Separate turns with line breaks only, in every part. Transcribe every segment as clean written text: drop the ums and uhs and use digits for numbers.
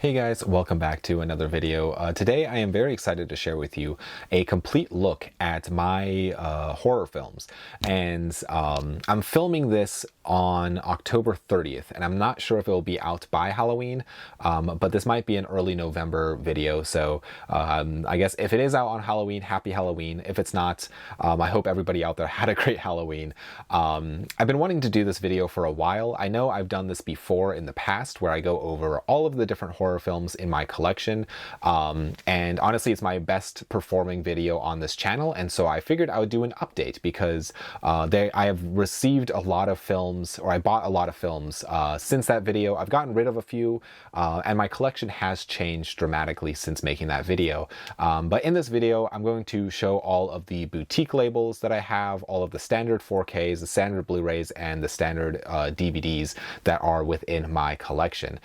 Hey guys, welcome back to another video. Today I am very excited to share with you a complete look at my horror films. And I'm filming this on October 30th, and I'm not sure if it will be out by Halloween, but this might be an early November video. So I guess if it is out on Halloween, happy Halloween. If it's not, I hope everybody out there had a great Halloween. I've been wanting to do this video for a while. I know I've done this before in the past where I go over all of the different horror films in my collection, and honestly it's my best performing video on this channel, and so I figured I would do an update because I have received a lot of films, or I bought a lot of films since that video. I've gotten rid of a few, and my collection has changed dramatically since making that video. But in this video I'm going to show all of the boutique labels that I have, all of the standard 4Ks, the standard Blu-rays, and the standard DVDs that are within my collection.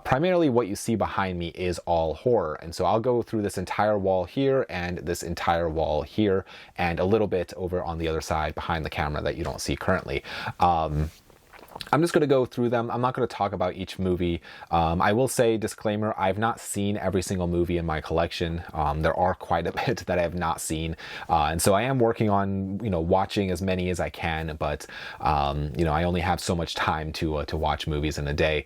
Primarily what you see behind me is all horror, and so I'll go through this entire wall here and this entire wall here and a little bit over on the other side behind the camera that you don't see currently. I'm just going to go through them. I'm not going to talk about each movie. I will say, disclaimer, I've not seen every single movie in my collection. There are quite a bit that I have not seen. And so I am working on, watching as many as I can, but, I only have so much time to watch movies in a day.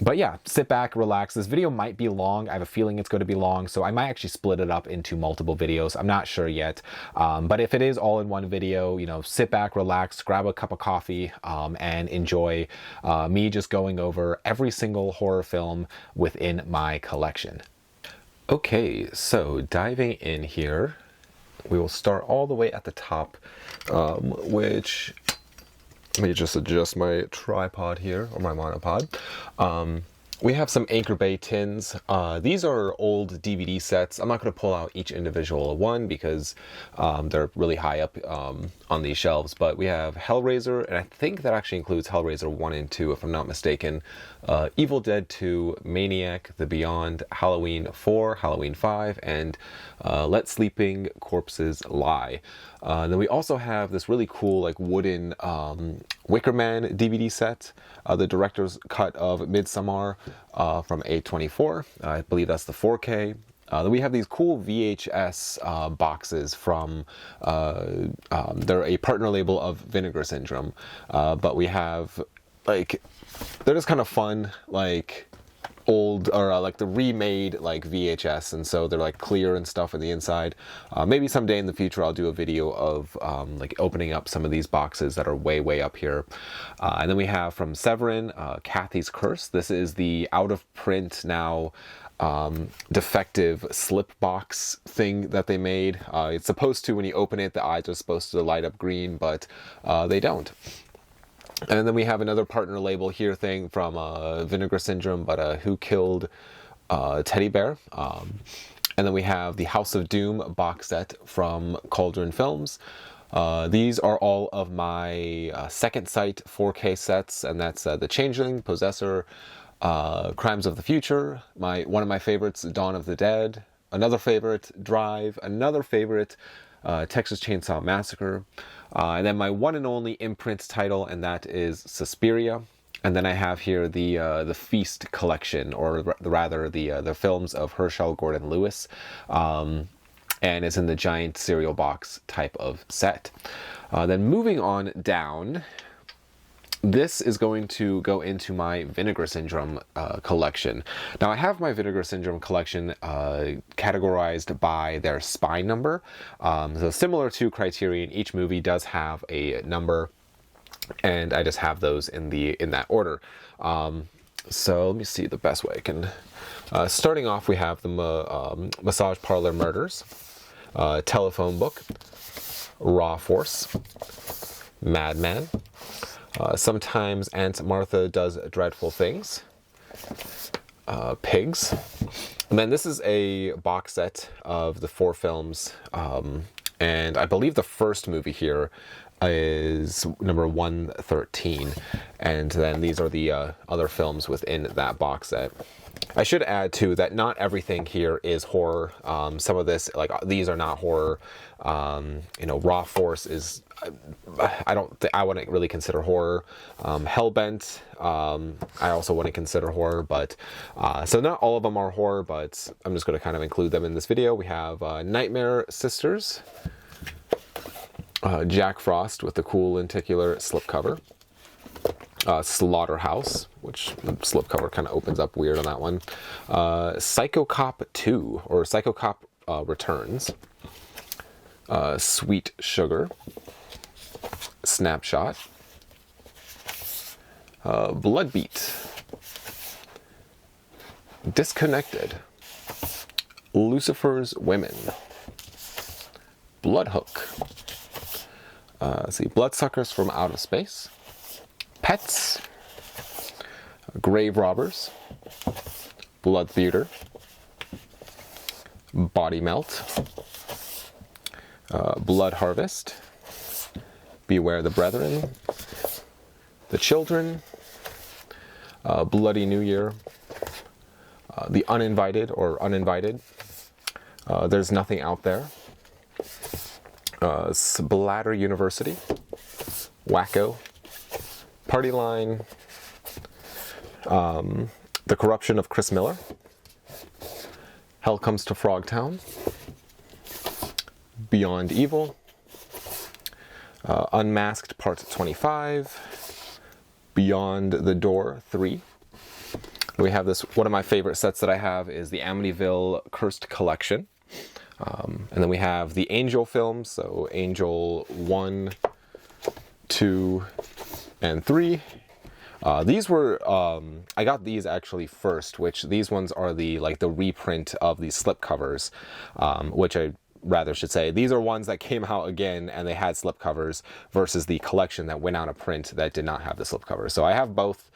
But yeah, sit back, relax. This video might be long. I have a feeling it's going to be long, so I might actually split it up into multiple videos. I'm not sure yet. But if it is all in one video, sit back, relax, grab a cup of coffee, and enjoy me just going over every single horror film within my collection. Okay, so diving in here, we will start all the way at the top, which... Let me just adjust my tripod here, or my monopod. We have some Anchor Bay tins. These are old DVD sets. I'm not going to pull out each individual one because they're really high up on these shelves. But we have Hellraiser, and I think that actually includes Hellraiser 1 and 2, if I'm not mistaken. Evil Dead 2, Maniac, The Beyond, Halloween 4, Halloween 5, and Let Sleeping Corpses Lie. Then we also have this really cool wooden Wicker Man DVD set, the director's cut of Midsommar from A24. I believe that's the 4K. Then we have these cool VHS boxes from, they're a partner label of Vinegar Syndrome, but we have, they're just kind of fun, old, or the remade VHS, and so they're clear and stuff in the inside. Maybe someday in the future I'll do a video of opening up some of these boxes that are way up here. And then we have from Severin, Kathy's Curse. This is the out of print now defective slip box thing that they made. It's supposed to, when you open it, the eyes are supposed to light up green, but they don't. And then we have another partner label here thing from Vinegar Syndrome, but Who Killed Teddy Bear. And then we have the House of Doom box set from Severin Films. These are all of my second sight 4K sets, and that's The Changeling, Possessor, Crimes of the Future, one of my favorites, Dawn of the Dead, another favorite, Drive, another favorite, Texas Chainsaw Massacre, and then my one and only imprint title, and that is Suspiria. And then I have here the Feast collection, or rather the films of Herschel Gordon Lewis, and it's in the giant cereal box type of set. Then moving on down, this is going to go into my Vinegar Syndrome collection. Now I have my Vinegar Syndrome collection categorized by their spine number. So similar to Criterion, each movie does have a number, and I just have those in that order. So let me see the best way I can. Starting off, we have the Massage Parlor Murders, Telephone Book, Raw Force, Madman. Sometimes Aunt Martha Does Dreadful Things, Pigs, and then this is a box set of the 4 films, and I believe the first movie here is number 113, and then these are the other films within that box set. I should add too that not everything here is horror. Some of this, like these, are not horror. You know, Raw Force is, I wouldn't really consider horror. Hellbent, I also wouldn't consider horror, but so not all of them are horror, but I'm just going to kind of include them in this video. We have Nightmare Sisters, Jack Frost with the cool lenticular slipcover. Slaughterhouse, which the slipcover kind of opens up weird on that one. Psycho Cop 2, or Psycho Cop Returns. Sweet Sugar. Snapshot. Bloodbeat. Disconnected. Lucifer's Women. Bloodhook. Let's see, Bloodsuckers from Outer Space. Pets, Grave Robbers, Blood Theater, Body Melt, Blood Harvest, Beware the Brethren, The Children, Bloody New Year, The Uninvited or Uninvited, There's Nothing Out There, Splatter University, Wacko, Party Line, The Corruption of Chris Miller, Hell Comes to Frogtown, Beyond Evil, Unmasked Part 25, Beyond the Door 3. We have this, one of my favorite sets that I have is the Amityville Cursed Collection. And then we have the Angel films, so Angel 1, 2, and 3. These were, I got these actually first, which these ones are the reprint of the slipcovers, which I rather should say. These are ones that came out again and they had slipcovers versus the collection that went out of print that did not have the slipcovers. So I have both,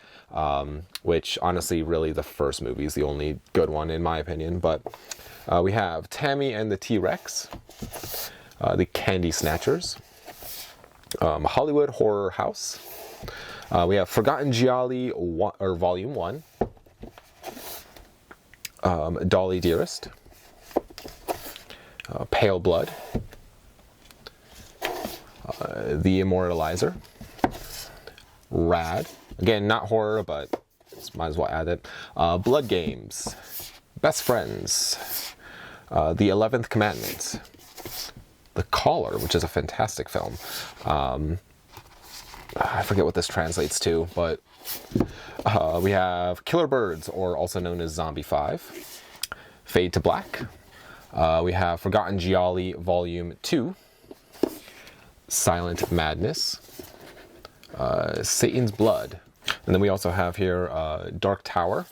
which honestly really the first movie is the only good one in my opinion. But we have Tammy and the T-Rex, the Candy Snatchers, Hollywood Horror House. We have Forgotten Gialli Volume 1, Dolly Dearest, Pale Blood, The Immortalizer, Rad, again not horror but might as well add it, Blood Games, Best Friends, The 11th Commandment, The Caller, which is a fantastic film. I forget what this translates to, but we have Killer Birds, or also known as Zombie 5, Fade to Black. We have Forgotten Gialli Volume 2, Silent Madness, Satan's Blood. And then we also have here Dark Tower,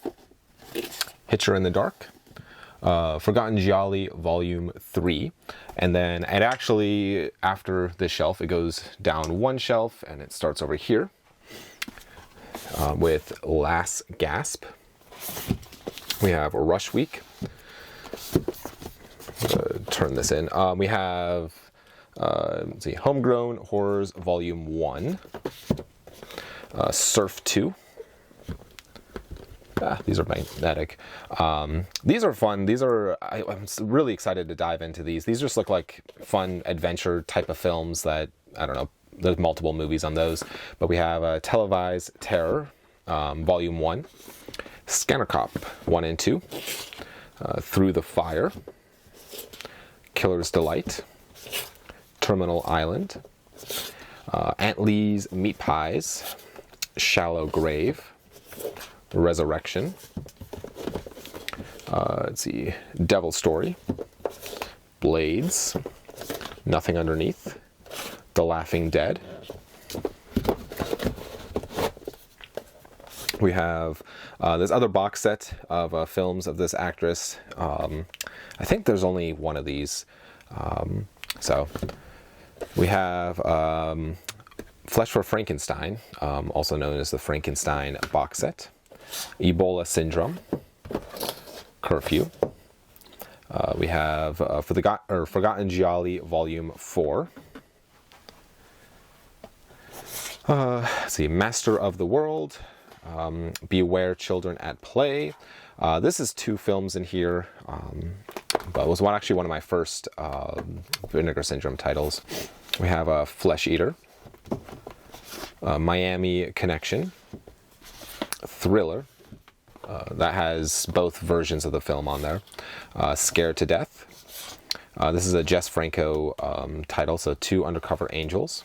Hitcher in the Dark, Forgotten Gialli Volume 3. And then it actually, after this shelf, it goes down one shelf and it starts over here with Last Gasp. We have Rush Week. Turn this in. We have, let's see, Homegrown Horrors Volume 1, Surf 2. These are magnetic. These are fun. These are, I'm really excited to dive into these. These just look like fun adventure type of films that, I don't know, there's multiple movies on those. But we have Televised Terror, Volume 1, Scanner Cop 1 and 2, Through the Fire, Killer's Delight, Terminal Island, Aunt Lee's Meat Pies, Shallow Grave, Resurrection, let's see, Devil Story, Blades, Nothing Underneath, The Laughing Dead. We have this other box set of films of this actress. I think there's only one of these. So we have Flesh for Frankenstein, also known as the Frankenstein box set. Ebola Syndrome, Curfew. We have Forgotten Gialli Volume 4. Let's see, Master of the World, Beware Children at Play, This is 2 films in here, but it was actually one of my first Vinegar Syndrome titles. We have a Flesh Eater, Miami Connection, Thriller, that has both versions of the film on there, Scared to Death. This is a Jess Franco title, so 2 Undercover Angels,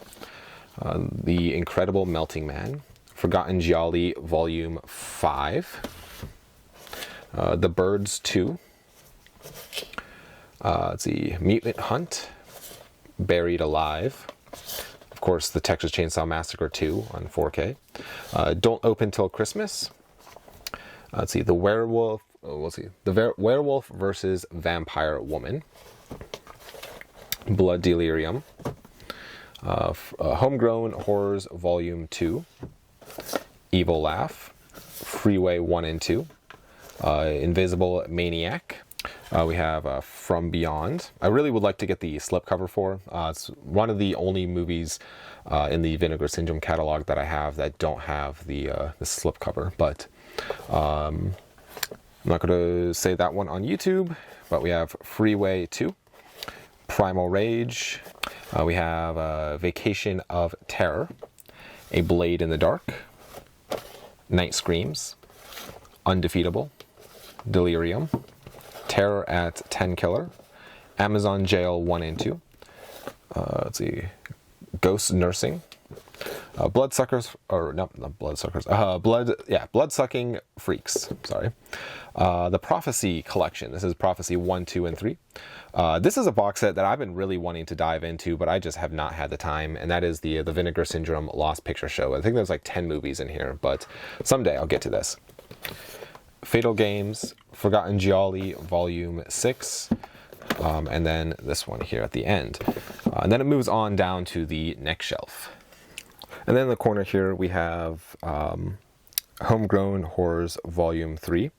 The Incredible Melting Man, Forgotten Gialli Volume 5, The Birds 2, let's see, Mutant Hunt, Buried Alive, of course the Texas Chainsaw Massacre 2 on 4K, Don't Open Till Christmas, let's see, The Werewolf, Werewolf versus Vampire Woman, Blood Delirium, Homegrown Horrors Volume 2, Evil Laugh, Freeway 1 and 2, Invisible Maniac. We have From Beyond. I really would like to get the slipcover for. It's one of the only movies in the Vinegar Syndrome catalog that I have that don't have the slipcover. But I'm not going to say that one on YouTube. But we have Freeway 2, Primal Rage. We have Vacation of Terror, A Blade in the Dark, Night Screams, Undefeatable, Delirium, Terror at 10 Killer, Amazon Jail 1 and 2, let's see, Ghost Nursing, Bloodsuckers, or no, not Bloodsuckers, Bloodsucking Freaks, sorry. The Prophecy Collection. This is Prophecy 1, 2, and 3. This is a box set that I've been really wanting to dive into, but I just have not had the time, and that is the Vinegar Syndrome Lost Picture Show. I think there's like 10 movies in here, but someday I'll get to this. Fatal Games, Forgotten Gialli, Volume 6, and then this one here at the end. And then it moves on down to the next shelf. And then in the corner here we have Homegrown Horrors Volume 3.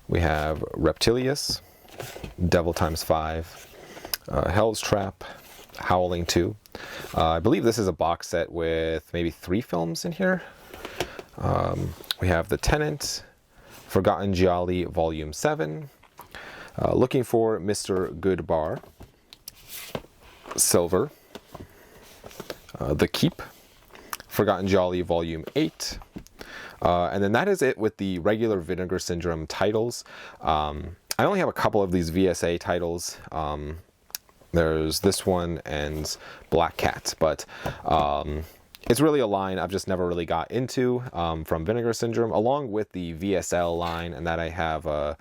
We have Reptilius, Devil Times 5, Hell's Trap, Howling 2. I believe this is a box set with maybe 3 films in here. We have The Tenant, Forgotten Gialli Volume 7, Looking for Mr. Goodbar, Silver, The Keep, Forgotten Gialli Volume 8, and then that is it with the regular Vinegar Syndrome titles. I only have a couple of these VSA titles. There's this one and Black Cat, but it's really a line I've just never really got into from Vinegar Syndrome, along with the VSL line, and that I have the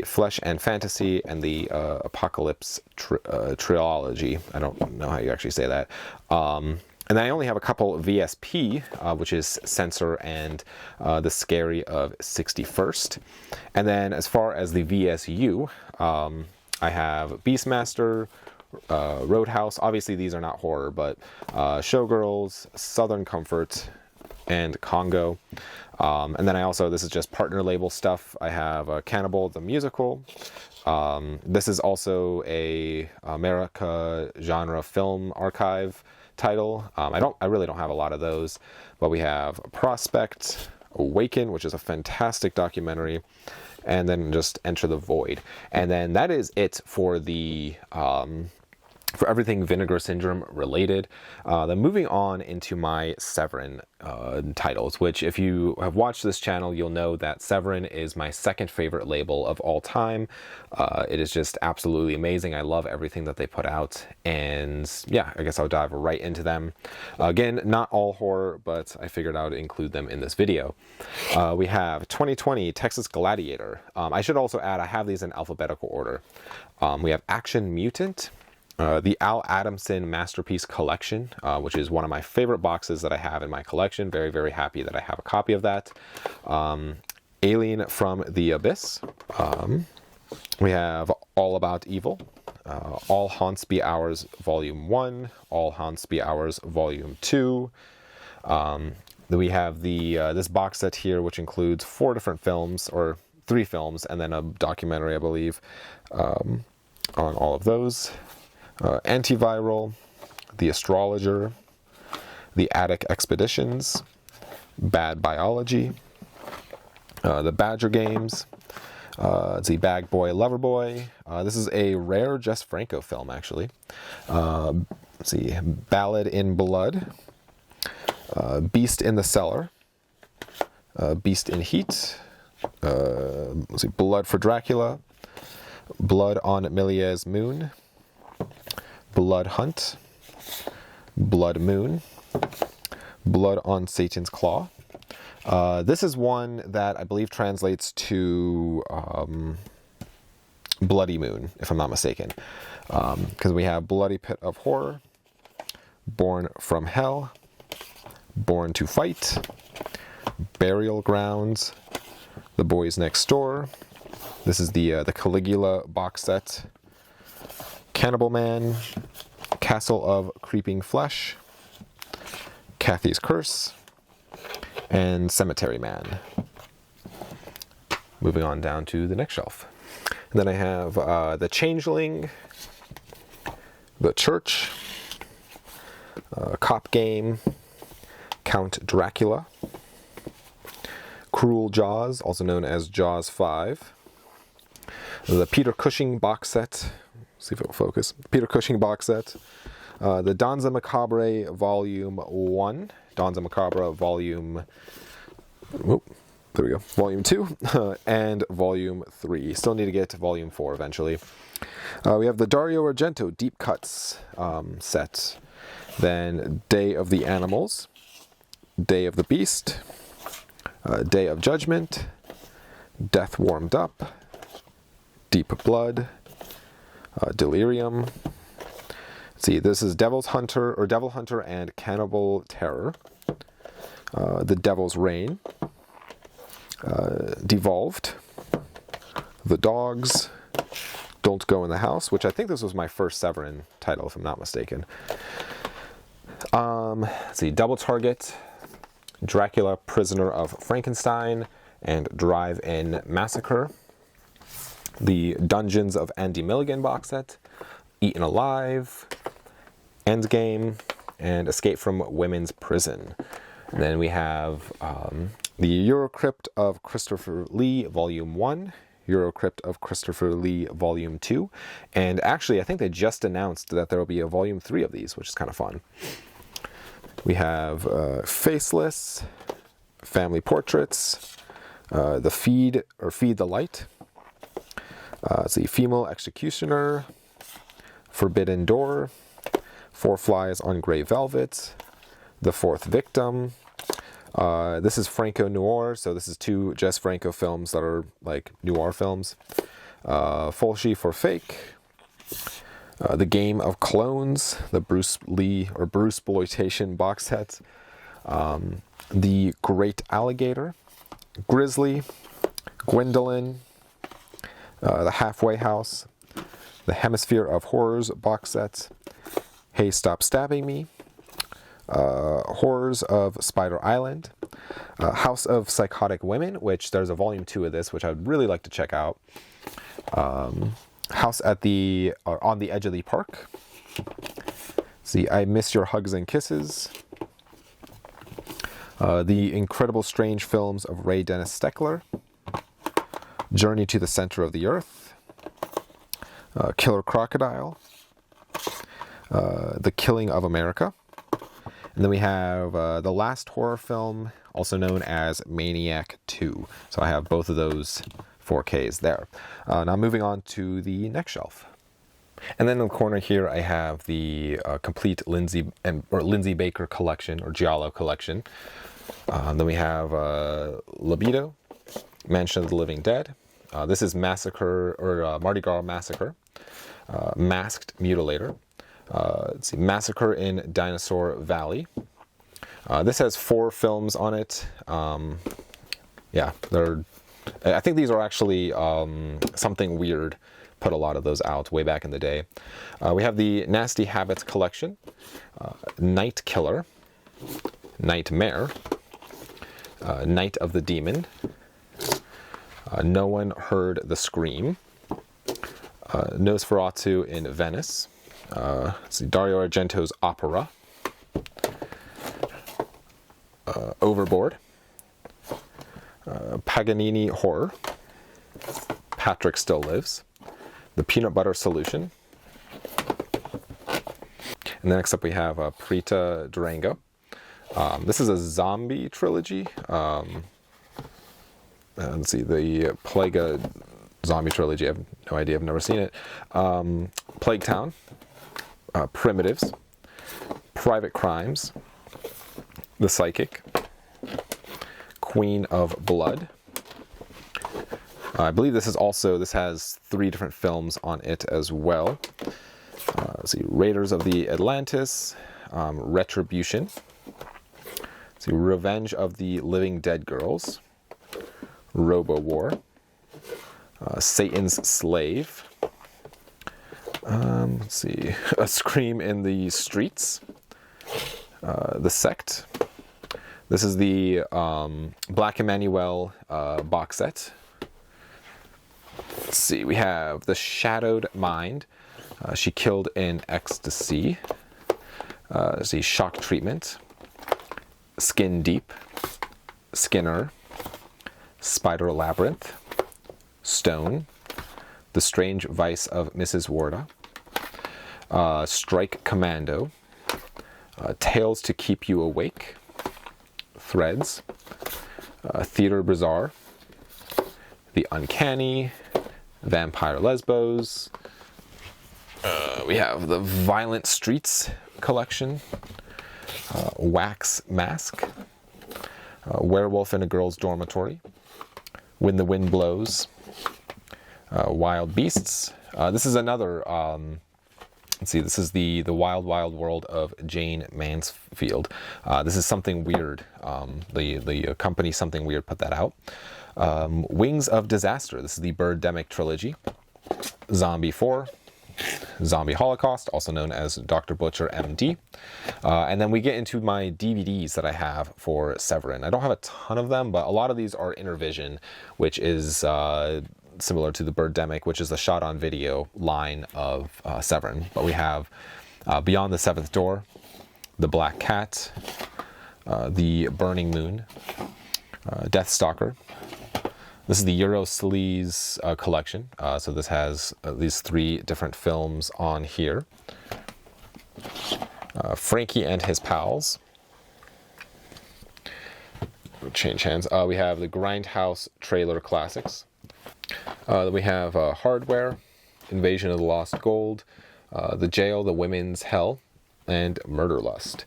Flesh and Fantasy and the Apocalypse Trilogy. I don't know how you actually say that. And I only have a couple of VSP, which is Censor and The Scary of 61st. And then as far as the VSU, I have Beastmaster, Roadhouse. Obviously these are not horror, but Showgirls, Southern Comfort, and Congo. And then I also, this is just partner label stuff. I have Cannibal the Musical. This is also a America Genre Film Archive title. I really don't have a lot of those, but we have Prospect, Awaken, which is a fantastic documentary, and then just Enter the Void. And then that is it for the for everything Vinegar Syndrome related. Then moving on into my Severin titles, which if you have watched this channel, you'll know that Severin is my second favorite label of all time. It is just absolutely amazing. I love everything that they put out, and yeah, I guess I'll dive right into them. Again, not all horror, but I figured I would include them in this video. We have 2020 Texas Gladiator. I should also add, I have these in alphabetical order. We have Action Mutant, the Al Adamson Masterpiece Collection, which is one of my favorite boxes that I have in my collection. Very, very happy that I have a copy of that. Alien from the Abyss. We have All About Evil, All Haunts Be Ours Volume 1, All Haunts Be Ours Volume 2. Then we have the this box set here, which includes 4 different films, or 3 films, and then a documentary, I believe, on all of those. Antiviral, The Astrologer, The Attic Expeditions, Bad Biology, The Badger Games. Let's see, Bag Boy, Lover Boy. This is a rare Jess Franco film, actually. Let's see, Ballad in Blood. Beast in the Cellar. Beast in Heat. Let's see, Blood for Dracula. Blood on Milia's Moon. Blood Hunt. Blood Moon. Blood on Satan's Claw. This is one that I believe translates to Bloody Moon, if I'm not mistaken. Because we have Bloody Pit of Horror, Born from Hell, Born to Fight, Burial Grounds, The Boys Next Door. This is the Caligula box set. Cannibal Man, Castle of Creeping Flesh, Kathy's Curse, and Cemetery Man. Moving on down to the next shelf. And then I have The Changeling, The Church, Cop Game, Count Dracula, Cruel Jaws, also known as Jaws 5, the Peter Cushing box set. See if it will focus. Peter Cushing box set. The Danza Macabre Volume 1. Danza Macabre Volume... Oh, there we go. Volume 2. And Volume 3. Still need to get to Volume 4 eventually. We have the Dario Argento Deep Cuts set. Then Day of the Animals. Day of the Beast. Day of Judgment. Death Warmed Up. Deep Blood. Delirium. Let's see, this is Devil Hunter and Cannibal Terror. The Devil's Reign. Devolved. The Dogs. Don't Go in the House, which I think this was my first Severin title, if I'm not mistaken. Let's see, Double Target, Dracula, Prisoner of Frankenstein, and Drive-In Massacre. The Dungeons of Andy Milligan box set, Eaten Alive, Endgame, and Escape from Women's Prison. And then we have the Eurocrypt of Christopher Lee, Volume 1, Eurocrypt of Christopher Lee, Volume 2, and actually I think they just announced that there will be a Volume 3 of these, which is kind of fun. We have Faceless, Family Portraits, the Feed the Light, let's see, Female Executioner, Forbidden Door, Four Flies on Grey Velvet, The Fourth Victim. This is Franco Noir, so this is two Jess Franco films that are like noir films. Fulci for Fake, The Game of Clones, the Bruce Lee or Bruce Exploitation box set, The Great Alligator, Grizzly, Gwendolyn, The Halfway House, The Hemisphere of Horrors box set, Hey Stop Stabbing Me, Horrors of Spider Island, House of Psychotic Women, which there's a Volume 2 of this, which I would really like to check out. House on the Edge of the Park. See, I Miss Your Hugs and Kisses. The Incredible Strange Films of Ray Dennis Steckler. Journey to the Center of the Earth. Killer Crocodile. The Killing of America. And then we have the last horror film, also known as Maniac 2. So I have both of those 4Ks there. Now moving on to the next shelf. And then in the corner here I have the complete Lindsay Baker collection, or Giallo collection. Then we have Libido, Mansion of the Living Dead. This is Massacre, or Mardi Gras Massacre. Masked Mutilator. Let's see, Massacre in Dinosaur Valley. This has 4 films on it. Yeah, I think these are actually Something Weird put a lot of those out way back in the day. We have the Nasty Habits collection, Night Killer, Nightmare, Night of the Demon, No One Heard the Scream, Nosferatu in Venice, let's see, Dario Argento's Opera, Overboard, Paganini Horror, Patrick Still Lives, The Peanut Butter Solution, and then next up we have Prita Durango. This is a zombie trilogy. Let's see, the Plaga zombie trilogy. I have no idea, I've never seen it. Plague Town, Primitives, Private Crimes, The Psychic, Queen of Blood. I believe this has 3 different films on it as well. Let's see, Raiders of the Atlantis, Retribution, let's see, Revenge of the Living Dead Girls, Robo War, Satan's Slave, let's see, A Scream in the Streets, The Sect. This is the Black Emmanuel box set. Let's see, we have The Shadowed Mind, She Killed in Ecstasy, let's see, Shock Treatment, Skin Deep, Skinner, Spider Labyrinth, Stone, The Strange Vice of Mrs. Warda, Strike Commando, Tales to Keep You Awake, Threads, Theater Bazaar, The Uncanny, Vampire Lesbos. We have the Violent Streets collection, Wax Mask, Werewolf in a Girl's Dormitory, When the Wind Blows, Wild Beasts. This is another, let's see, this is the Wild Wild World of Jane Mansfield. This is Something Weird. The company Something Weird put that out. Wings of Disaster. This is the Birdemic trilogy. Zombie 4, Zombie Holocaust, also known as Dr. Butcher MD. And then we get into my DVDs that I have for Severin. I don't have a ton of them, but a lot of these are Intervision, which is similar to the Birdemic, which is the shot-on-video line of Severin. But we have Beyond the Seventh Door, The Black Cat, The Burning Moon, Deathstalker. This is the Eurosleaze collection, so this has these 3 different films on here. Frankie and His Pals. We'll change hands. We have the Grindhouse Trailer Classics. We have Hardware, Invasion of the Lost Gold, The Jail, The Women's Hell, and Murder Lust.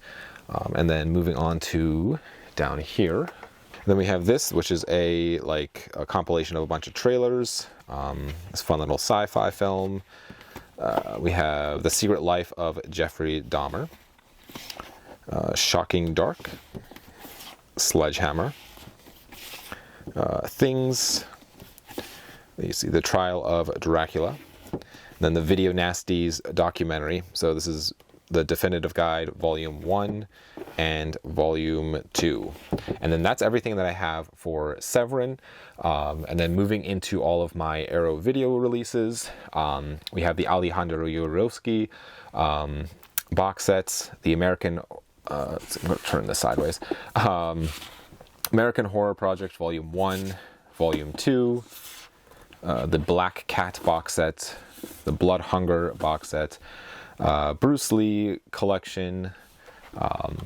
And then moving on to down here. Then we have this, which is a compilation of a bunch of trailers. This fun little sci-fi film. We have The Secret Life of Jeffrey Dahmer, Shocking Dark, Sledgehammer, Things. You see The Trial of Dracula. Then the Video Nasties documentary. So this is the Definitive Guide, Volume 1 and Volume 2. And then that's everything that I have for Severin. And then moving into all of my Arrow video releases, we have the Alejandro Jodorowsky box sets, the American, I'm going to turn this sideways, American Horror Project Volume 1, Volume 2, the Black Cat box set, the Blood Hunger box set, Bruce Lee collection.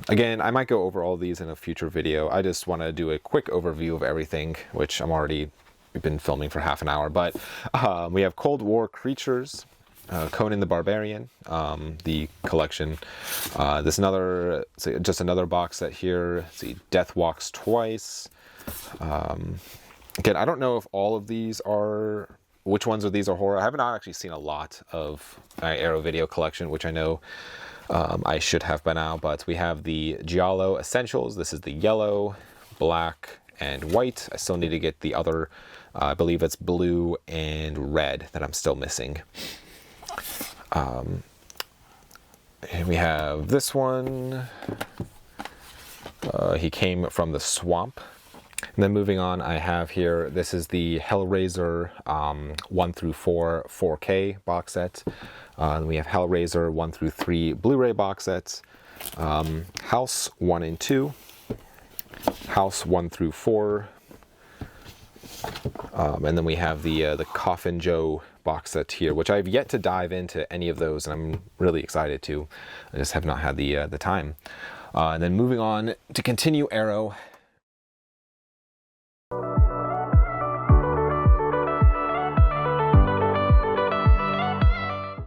Again, I might go over all these in a future video. I just want to do a quick overview of everything, which we've been filming for half an hour. But we have Cold War Creatures, Conan the Barbarian, the collection. Just another box set here. Let's see, Death Walks Twice. Again, I don't know if all of these are, which ones of these are horror. I haven't actually seen a lot of my Arrow video collection, which I know I should have by now, but we have the Giallo Essentials. This is the yellow, black, and white. I still need to get the other, I believe it's blue and red that I'm still missing. And we have this one. He Came from the Swamp. And then moving on, I have here, this is the Hellraiser 1 through 4 4K box set. We have Hellraiser 1 through 3 Blu-ray box sets, House 1 and 2, House 1 through 4, And then we have the Coffin Joe box set here, which I've yet to dive into any of those, and I'm really excited to. I just have not had the time. And then moving on to continue Arrow,